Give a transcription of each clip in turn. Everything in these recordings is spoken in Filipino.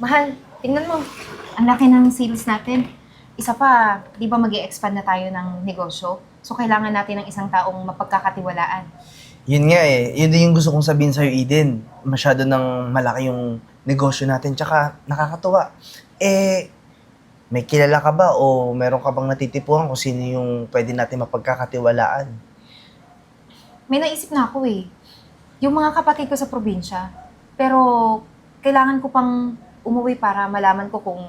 Mahal, tingnan mo. Ang laki ng sales natin. Isa pa, di ba mag-i-expand na tayo ng negosyo? So, kailangan natin ng isang taong mapagkakatiwalaan. Yun nga eh. Yun din yung gusto kong sabihin sa'yo, Eden. Masyado nang malaki yung negosyo natin, tsaka nakakatuwa. Eh, may kilala ka ba o meron ka bang natitipuhan kung sino yung pwede natin mapagkakatiwalaan? May naisip na ako eh. Yung mga kapatid ko sa probinsya. Pero, kailangan ko pang umuwi para malaman ko kung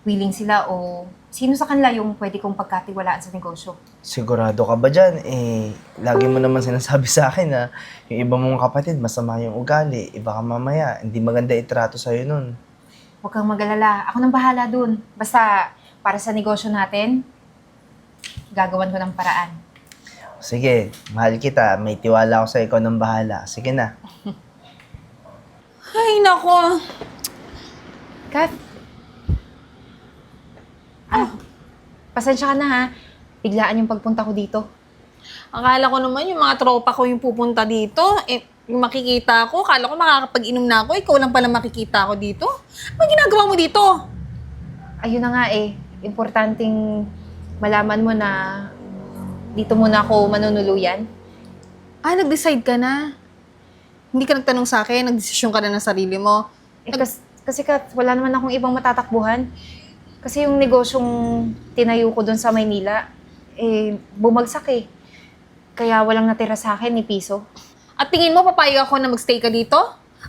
willing sila o sino sa kanila yung pwede kong pagkatiwalaan sa negosyo. Sigurado ka ba dyan? Eh, lagi mo naman sinasabi sa akin na yung iba mong kapatid, masama yung ugali. Iba ka mamaya, hindi maganda itrato sa'yo nun. Huwag kang mag-alala. Ako nang bahala dun. Basta, para sa negosyo natin, gagawan ko ng paraan. Sige, mahal kita. May tiwala ako sa ikaw ng bahala. Sige na. Ay, nako. Kat? Pasensya ka na ha. Biglaan yung pagpunta ko dito. Akala ko naman yung mga tropa ko yung pupunta dito. Eh, yung makikita ko, akala ko makakapag-inom na ako. Ikaw lang pala makikita ako dito. Ano ginagawa mo dito? Ayun na nga eh. Importanteng malaman mo na dito muna ako manunuluyan. Ah, nag-decide ka na. Hindi ka nagtanong sa akin, nagdesisyon ka na ng sarili mo. Kasi Kat, wala naman akong ibang matatakbuhan. Kasi yung negosyong tinayo ko doon sa Maynila, bumagsak eh. Kaya walang natira sa akin ni piso. At tingin mo, papayag ako na magstay ka dito?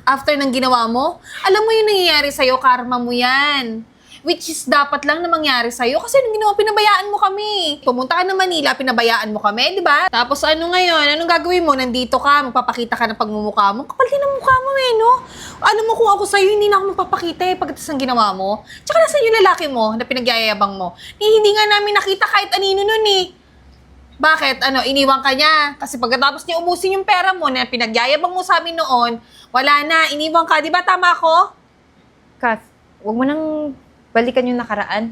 After ng ginawa mo? Alam mo yung nangyayari sa'yo, karma mo yan. Which is dapat lang na mangyari sa'yo kasi nung ginawa, pinabayaan mo kami. Pumunta ka ng Manila, pinabayaan mo kami, di ba? Tapos ano ngayon? Anong gagawin mo? Nandito ka, magpapakita ka ng pagmumukha mo. Kapal din ang mukha mo eh, no? Ano mo kung ako sa'yo, hindi na ako magpapakita eh pagkatapos ng ginawa mo. Tsaka nasa yung lalaki mo na pinagyayabang mo. Hindi nga namin nakita kahit anino nun eh. Bakit? Ano, iniwan ka niya? Kasi pagkatapos niya ubusin yung pera mo na pinagyayabang mo sa amin noon, wala na, iniwan ka. Di ba tama ako? Kat, huwag mo nang balikan yung nakaraan.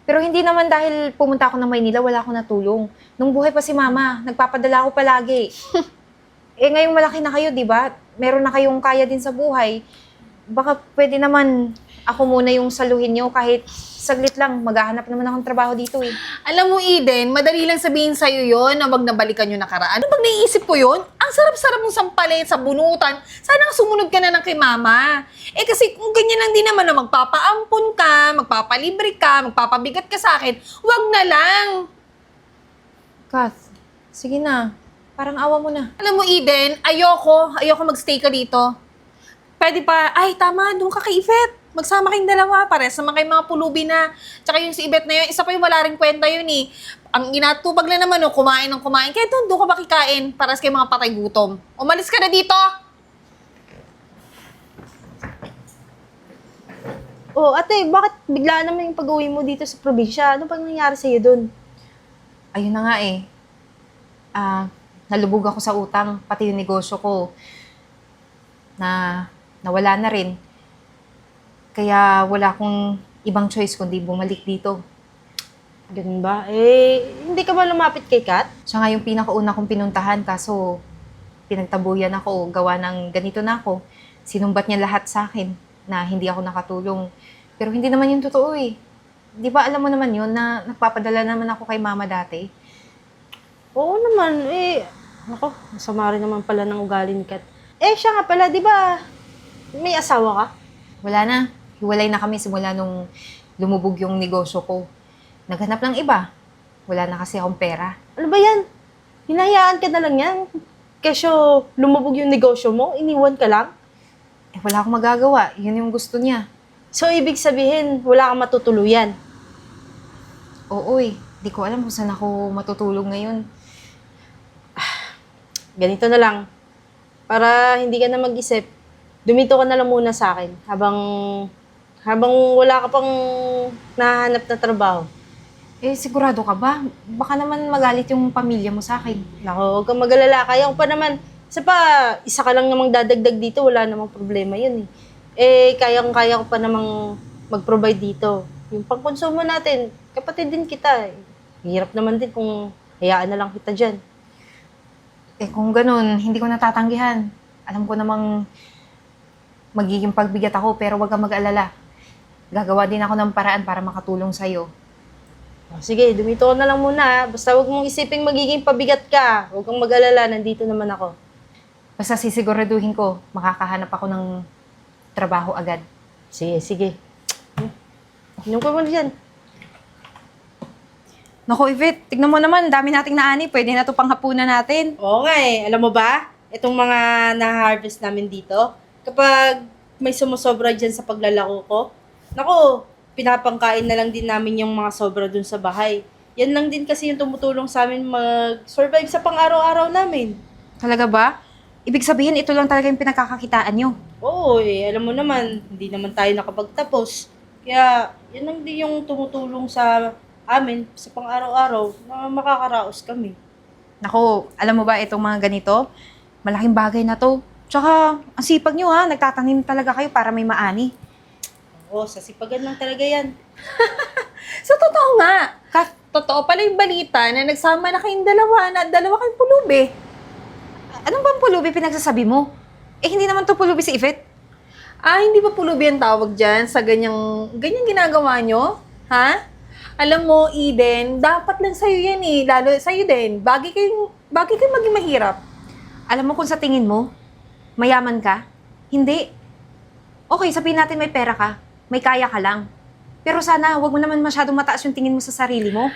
Pero hindi naman dahil pumunta ako ng Maynila, wala akong natulong. Nung buhay pa si Mama, nagpapadala ako palagi. Ngayong malaki na kayo, di ba? Meron na kayong kaya din sa buhay. Baka pwede naman ako muna yung saluhin nyo kahit saglit lang. Maghahanap naman akong trabaho dito eh. Alam mo, Eden, madali lang sabihin sa'yo yon na wag nabalikan yung nakaraan. Ano pag naiisip ko yon? Ang sarap-sarap mong sampalin sa bunutan. Sana nga sumunod ka na ng kay mama. Eh kasi kung ganyan lang din naman na magpapaampon ka, magpapalibre ka, magpapabigat ka sa akin, wag na lang. Kath, sige na. Parang awa mo na. Alam mo, Eden, ayoko magstay ka dito. Pwede pa, ay tama, doon ka kay Yvette. Magsama kayong dalawa, pares naman kayong mga pulubi na. Tsaka yung si Yvette na yun, isa pa yung wala rin kwenta yun eh. Ang inatubag lang naman, no, kumain ng kumain. Kaya doon ka makikain, pares kayong mga patay gutom. Umalis ka na dito! Oh, ate, bakit bigla naman yung pag-uwi mo dito sa probinsya? Ano pang nangyari sa'yo dun? Ayun na nga eh. Nalubog ako sa utang, pati yung negosyo ko. Nawala na rin. Kaya wala akong ibang choice kundi bumalik dito. Ganun ba? Eh, hindi ka ba lumapit kay Kat? Siya nga yung pinakauna kong pinuntahan kaso pinagtabuyan ako, gawa ng ganito na ako. Sinumbat niya lahat sa akin na hindi ako nakatulong. Pero hindi naman yung totoo eh. Di ba alam mo naman yun na nagpapadala naman ako kay mama dati? Oo naman, eh. Ako, masama rin naman pala ng ugali ni Kat. Eh, siya nga pala, di ba may asawa ka? Wala na. Hiwalay na kami simula nung lumubog yung negosyo ko. Naghanap ng iba. Wala na kasi akong pera. Ano ba yan? Hinayaan ka na lang yan. Kesyo lumubog yung negosyo mo, iniwan ka lang. Wala akong magagawa. Yun yung gusto niya. So, ibig sabihin, wala kang matutuluyan. Oo eh. Di ko alam kung saan ako matutulog ngayon. Ganito na lang. Para hindi ka na mag-isip, dumito ka na lang muna sa akin habang wala ka pang nahanap na trabaho. Sigurado ka ba? Baka naman magalit yung pamilya mo sa akin. Nako, huwag kang mag-alala. Kaya ko pa naman. Isa ka lang namang dadagdag dito, wala namang problema yun eh. Kaya ko pa namang mag-provide dito. Yung pangkonsumo natin, kapatid din kita eh. Hirap naman din kung hayaan na lang kita dyan. Kung ganun, hindi ko natatanggihan. Alam ko namang magiging pagbigat ako, pero wag kang mag-alala. Gagawa din ako ng paraan para makatulong sa'yo. Sige, dumito ka na lang muna ha. Basta huwag mong isiping magiging pabigat ka. Huwag kang mag-alala, nandito naman ako. Basta sisiguraduhin ko, makakahanap ako ng trabaho agad. Sige, sige. Inom ko muna dyan. Naku, Yvette, tignan mo naman, dami nating naani. Pwede na to panghapunan natin. Oo nga eh. Alam mo ba, itong mga na-harvest namin dito, kapag may sumusobra dyan sa paglalako ko, naku, pinapangkain na lang din namin yung mga sobra dun sa bahay. Yan lang din kasi yung tumutulong sa amin mag-survive sa pang-araw-araw namin. Talaga ba? Ibig sabihin, ito lang talaga yung pinagkakakitaan nyo. Oo eh, alam mo naman, hindi naman tayo nakapagtapos. Kaya, yan lang din yung tumutulong sa amin sa pang-araw-araw na makakaraos kami. Naku, alam mo ba itong mga ganito? Malaking bagay na to. Tsaka, ang sipag nyo ha, nagtatanim talaga kayo para may maani. Oo, sa sipagan lang talaga yan. Sa totoo nga. Totoo pala yung balita na nagsama na kayong dalawa na dalawa kayong pulubi. Anong bang pulubi pinagsasabi mo? Eh, hindi naman to pulubi si Yvette. Hindi ba pulubi ang tawag dyan sa ganyang ginagawa nyo? Ha? Alam mo, Eden, dapat lang sa'yo yan eh. Lalo sa'yo din. Bagay kayong maging mahirap. Alam mo kung sa tingin mo, mayaman ka? Hindi. Okay, sabihin natin may pera ka. May kaya ka lang. Pero sana, wag mo naman masyadong mataas yung tingin mo sa sarili mo.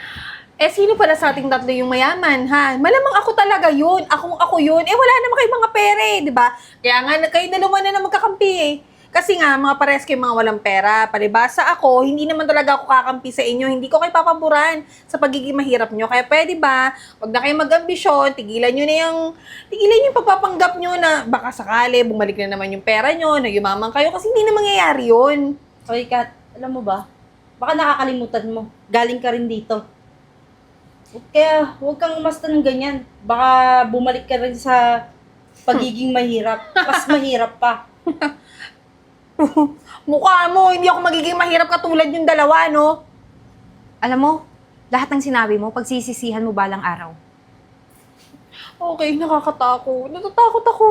Eh, sino pala sa ating tatlo yung mayaman, ha? Malamang ako talaga yun. Ako yun. Eh, wala naman kayong mga pera eh, di ba? Kaya nga, kayo dalawa na magkakampi eh. Kasi nga, mga pares kayong mga walang pera. Palibasa ako, hindi naman talaga ako kakampi sa inyo. Hindi ko kayo papaboran sa pagiging mahirap nyo. Kaya pwede ba, wag na kayong mag-ambisyon, tigilan yung pagpapanggap nyo na baka sakali, bumalik na naman yung pera nyo, na yumaman kayo. Kasi hindi na mangyayari yun. Okay, Kat, alam mo ba? Baka nakakalimutan mo. Galing ka rin dito. Kaya huwag kang umasta ng ganyan. Baka bumalik ka rin sa pagiging mahirap. Mas mahirap pa. Mukha mo, hindi ako magiging mahirap katulad yung dalawa, no? Alam mo, lahat ng sinabi mo, pagsisisihan mo balang araw. Okay, nakakatakot. Natatakot ako.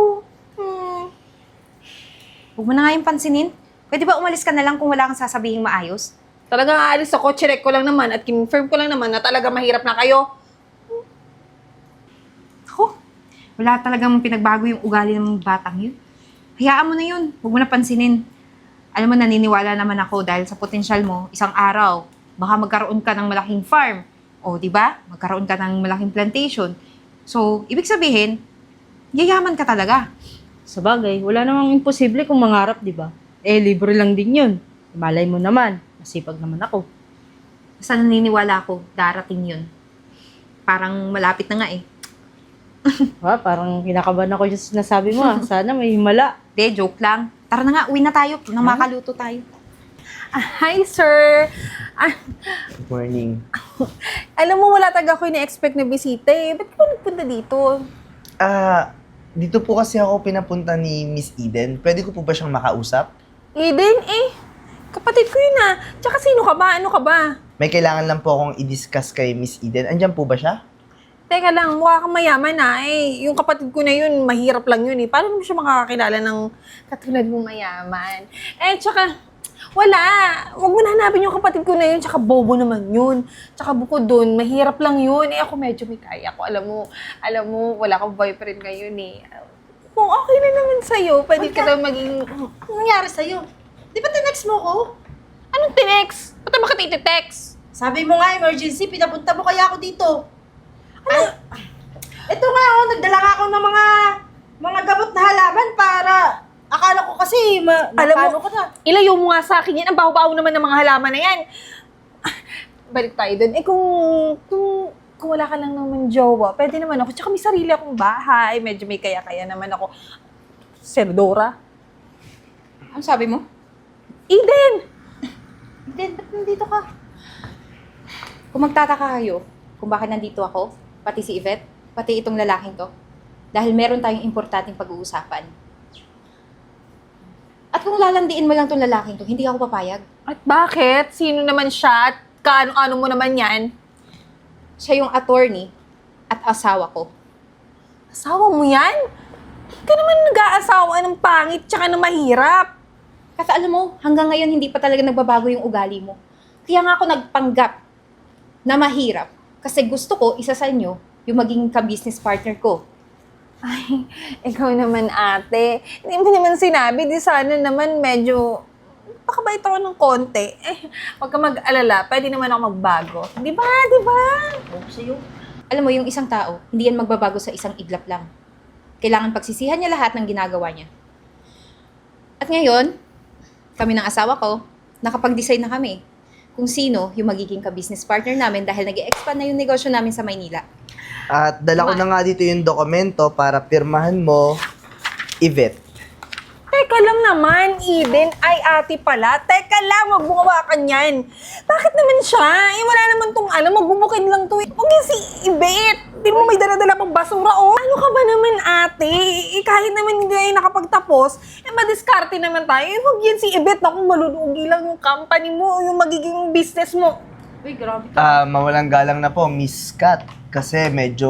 Huwag mo na nga yung pansinin. Pwede ba umalis ka na lang kung wala kang sasabihing maayos? Talagang aalis ako, check ko lang naman at confirm ko lang naman na talaga mahirap na kayo. Ako, wala talagang pinagbago yung ugali ng batang yun. Hayaan mo na yun. Huwag mo na pansinin. Alam mo, naniniwala naman ako dahil sa potensyal mo, isang araw, baka magkaroon ka ng malaking farm. O, di ba? Magkaroon ka ng malaking plantation. So, ibig sabihin, yayaman ka talaga. Sa bagay, wala namang imposible kung mangarap, di ba? Eh, libre lang din yun. Malay mo naman. Masipag naman ako. Basta naniniwala ako, darating yun. Parang malapit na nga eh. Parang kinakabahan ako yung sinasabi mo. Sana may himala. De, joke lang. Tara na nga, uwi na tayo. Nang makaluto tayo. Hi, sir. Good morning. Alam mo, wala talaga ako na-expect na bisita eh. Ba't ka nagpunta dito? Dito po kasi ako pinapunta ni Miss Eden. Pwede ko po ba siyang makausap? Eden, kapatid ko yun ah. Tsaka sino ka ba? Ano ka ba? May kailangan lang po akong i-discuss kay Miss Eden. Andyan po ba siya? Teka lang, mukha kang mayaman ah. Yung kapatid ko na yun, mahirap lang yun eh. Paano mo siya makakakilala ng katulad mo mayaman? Tsaka, wala. Huwag mo na hanapin yung kapatid ko na yun. Tsaka bobo naman yun. Tsaka bukod dun, mahirap lang yun. Ako medyo may kaya ko. Alam mo, wala kang boyfriend ngayon eh. Kung okay na naman sa'yo, pwede ka daw maging... Anong nangyari sa'yo? Di ba tinext mo ko? Anong tinext? Ba't naman ka titi-text? Sabi mo nga, emergency, pinapunta mo kaya ako dito. Ito nga, nagdala nga ako ng mga gamot na halaman para, akala ko kasi, Alam mo, ka na. ilayo mo nga sa akin yan. Ang baho-baho naman ng mga halaman na yan. Balik tayo dun. Kung wala ka lang naman jowa, pwede naman ako. Tsaka may sarili akong bahay. Medyo may kaya-kaya naman ako. Senadora. Ano sabi mo? Eden! Eden, ba't nandito ka? Kung magtataka kayo kung bakit nandito ako, pati si Yvette, pati itong lalaking to, dahil meron tayong importanteng pag-uusapan. At kung lalandiin mo lang tong lalaking to, hindi ako papayag. At bakit? Sino naman siya? At kaano-ano mo naman yan? Siya yung attorney at asawa ko. Asawa mo yan? Hindi ka naman nag-aasawa ng pangit tsaka na mahirap. Kasi alam mo, hanggang ngayon hindi pa talaga nagbabago yung ugali mo. Kaya nga ako nagpanggap na mahirap. Kasi gusto ko, isa sa inyo, yung maging ka-business partner ko. Ay, ikaw naman ate. Hindi mo naman sinabi, di sana naman medyo pakabait ako ng konti. Huwag ka mag-alala, pwede naman ako magbago. Di ba? Di ba? Alam mo, yung isang tao, hindi yan magbabago sa isang iglap lang. Kailangan pagsisihan niya lahat ng ginagawa niya. At ngayon, kami ng asawa ko, nakapag-decide na kami kung sino yung magiging ka-business partner namin dahil nag-expand na yung negosyo namin sa Maynila. At dala ko na nga dito yung dokumento para pirmahan mo, Yvette. Teka lang naman, Eden. Ay, ate pala. Teka lang, magbukawa ka niyan. Bakit naman siya? Wala naman tong magbubukid lang to. Huwag yan si Ibet. Di mo may dala-dala pang basura, oh. Ano ka ba naman, ate? Kahit naman hindi tayo nakapagtapos, madiskarte naman tayo. Huwag yan si Ibet. Naku, malulugi lang yung company mo o yung magiging business mo. Uy, grabe ka. Mawalang galang na po, Miss Kat. Kasi medyo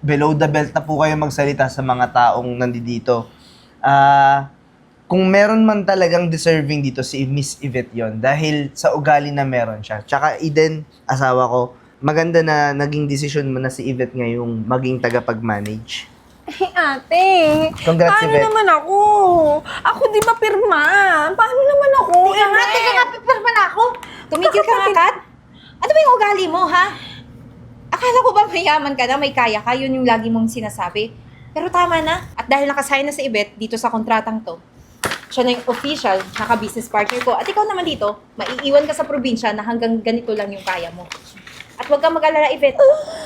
below the belt na po kayo magsalita sa mga taong nandito. Kung meron man talagang deserving dito si Miss Yvette yon dahil sa ugali na meron siya. Tsaka Eden, asawa ko, maganda na naging desisyon mo na si Yvette ngayong maging tagapag-manage. Ay, ate. Congrats, Paano Yvette. naman ako? Ako di ba pirma? Paano naman ako? Teka nga, pipirma na ako. Tumigil ka nga, Kat. Ano ba yung ugali mo, ha? Akala ko ba mayaman ka na, may kaya ka, yun yung lagi mong sinasabi. Pero tama na. At dahil nakasign na si Yvette dito sa kontratang to, siya na yung official naka-business partner ko. At ikaw naman dito, maiiwan ka sa probinsya na hanggang ganito lang yung kaya mo. At huwag kang mag-alala, Yvette.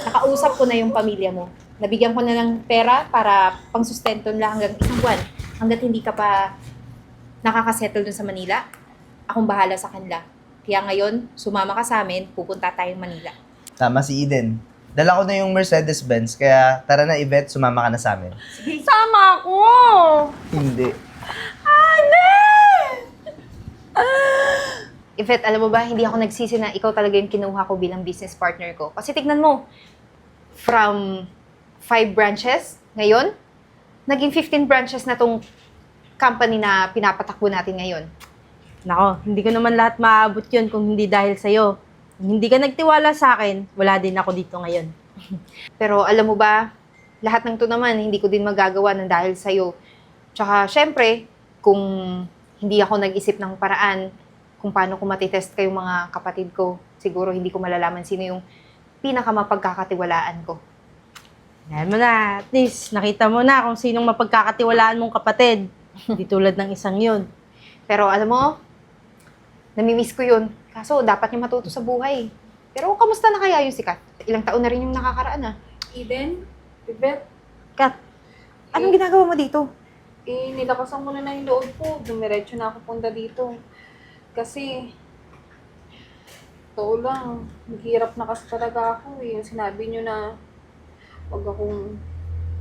Nakausap ko na yung pamilya mo. Nabigyan ko na ng pera para pangsustento nila hanggang isang buwan. Hanggat hindi ka pa nakakasettle dun sa Manila, akong bahala sa kanila. Kaya ngayon, sumama ka sa amin, pupunta tayong Manila. Tama si Eden. Dala ko na yung Mercedes-Benz, kaya tara na Yvette, sumama ka na sa amin. Sama ako! Hindi. Yvette, alam mo ba, hindi ako nagsisi na ikaw talaga yung kinuha ko bilang business partner ko. Kasi tignan mo, from 5 branches, ngayon, naging 15 branches na tong company na pinapatakbo natin ngayon. Nako, hindi ko naman lahat maaabot yun kung hindi dahil sa'yo. Kung hindi ka nagtiwala sa akin, wala din ako dito ngayon. Pero alam mo ba, lahat ng to naman, hindi ko din magagawa ng dahil sa'yo. Tsaka, syempre, kung hindi ako nag-isip ng paraan kung paano ko matitest kayong mga kapatid ko, siguro hindi ko malalaman sino yung pinakamapagkakatiwalaan ko. Ayan mo na, at least nakita mo na kung sinong mapagkakatiwalaan mong kapatid. Di tulad ng isang yun. Pero alam mo, namimiss ko yun. Kaso, dapat niya matuto sa buhay. Pero kamusta na kaya yung sikat? Ilang taon na rin yung nakakaraan, ah. Eden? Yvette? Kat, Anong ginagawa mo dito? Nilakasan ko na yung loob ko. Dumiretso na ako punta dito. Kasi, totoo lang, naghihirap na kasi talaga ako eh. Yung sinabi nyo na wag akong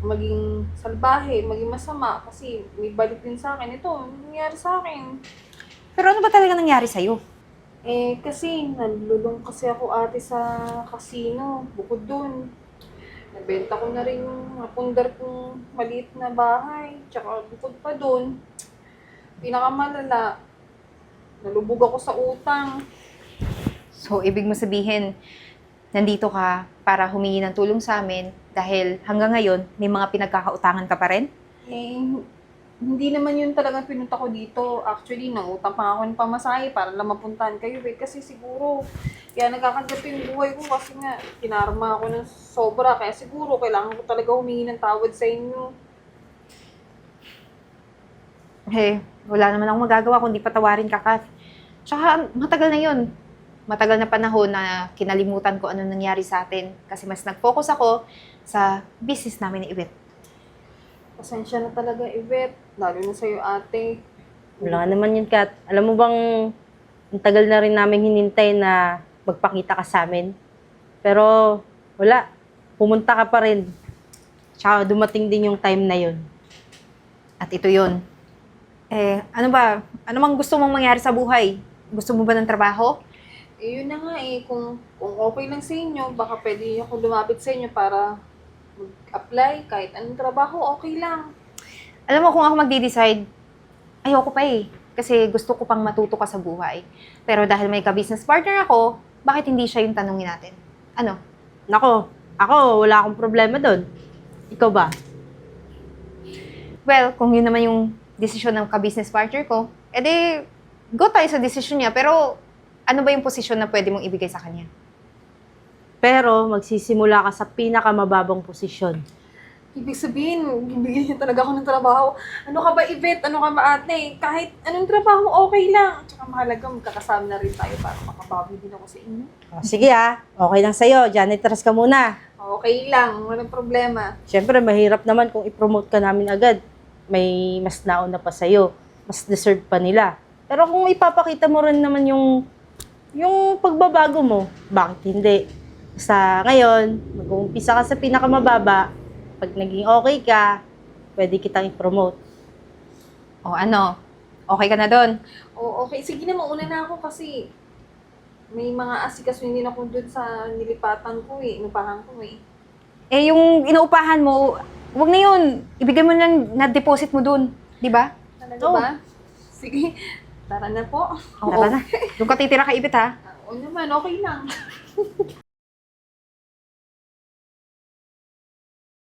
maging salbahe, maging masama kasi may balik din sa akin. Ito, nangyari sa akin. Pero ano ba talaga nangyari sa'yo? Kasi nalulung kasi ako ate sa casino. Bukod dun, nabenta ko na rin yung napundar kong maliit na bahay. Tsaka bukod pa dun, pinakamalala, nalubog ako sa utang. So, ibig mo sabihin, nandito ka para humingi ng tulong sa amin dahil hanggang ngayon, may mga pinagkakautangan ka pa rin? Hindi naman yun talaga pinunta ko dito. Actually, nangutang pa ako ng pamasahe para lang mapuntahan kayo eh. Kasi siguro, kaya nagkakagat yung buhay ko kasi nga, kinarma ako ng sobra. Kaya siguro, kailangan ko talaga humingi ng tawad sa inyo. Wala naman akong magagawa kundi patawarin ka, Kat. Tsaka, matagal na yun. Matagal na panahon na kinalimutan ko ano nangyari sa atin kasi mas nag-focus ako sa business namin ni Yvette. Pasensya na talaga, Yvette. Lalo na sa'yo, ate. wala naman yun, Kat. Alam mo bang, ang tagal na rin namin hinintay na magpakita ka sa amin. Pero, wala. Pumunta ka pa rin. Tsaka dumating din yung time na yun. At ito yun. Ano ba? Ano mang gusto mong mangyari sa buhay? Gusto mo ba ng trabaho? Yun na nga eh. Kung okay lang sa inyo, baka pwede ako lumapit sa inyo para mag-apply. Kahit anong trabaho, okay lang. Alam mo, kung ako magde-decide, ayoko pa eh. kasi gusto ko pang matuto ka sa buhay. Pero dahil may ka-business partner ako, bakit hindi siya yung tanungin natin? Ano? Nako, ako, wala akong problema doon. Ikaw ba? Well, kung yun naman yung desisyon ng ka-business partner ko, edi go tayo sa desisyon niya. Pero ano ba yung posisyon na pwede mong ibigay sa kanya? Pero magsisimula ka sa pinakamababang posisyon. Ibig sabihin, bibigyan niya talaga ako ng trabaho. Ano ka ba, Yvette? Ano ka ba, ate? Kahit anong trabaho, okay lang. Tsaka mahalaga, magkakasama na rin tayo para makabawi din ako sa inyo. Sige okay lang sa'yo. Janitress ka muna. Okay lang, walang problema. Siyempre, mahirap naman kung i-promote ka namin agad. May mas nauna pa sa'yo. Mas deserve pa nila. Pero kung ipapakita mo rin naman yung pagbabago mo, bakit hindi? Sa ngayon, mag-uumpisa ka sa pinakamababa. Pag naging okay ka, pwede kitang i-promote. O ano? Okay ka na doon? Oo, okay. Sige na, mauna na ako kasi may mga asikasuhin din ako dun sa nilipatan ko inupahan ko Eh, yung inuupahan mo, wag na yun. Ibigay mo lang na deposit mo doon. Di ba? Talaga Oo. ba? Sige, tara na po. Oo. Tara na. Doon ka titira kay Ibit, ha? Oo naman, okay lang.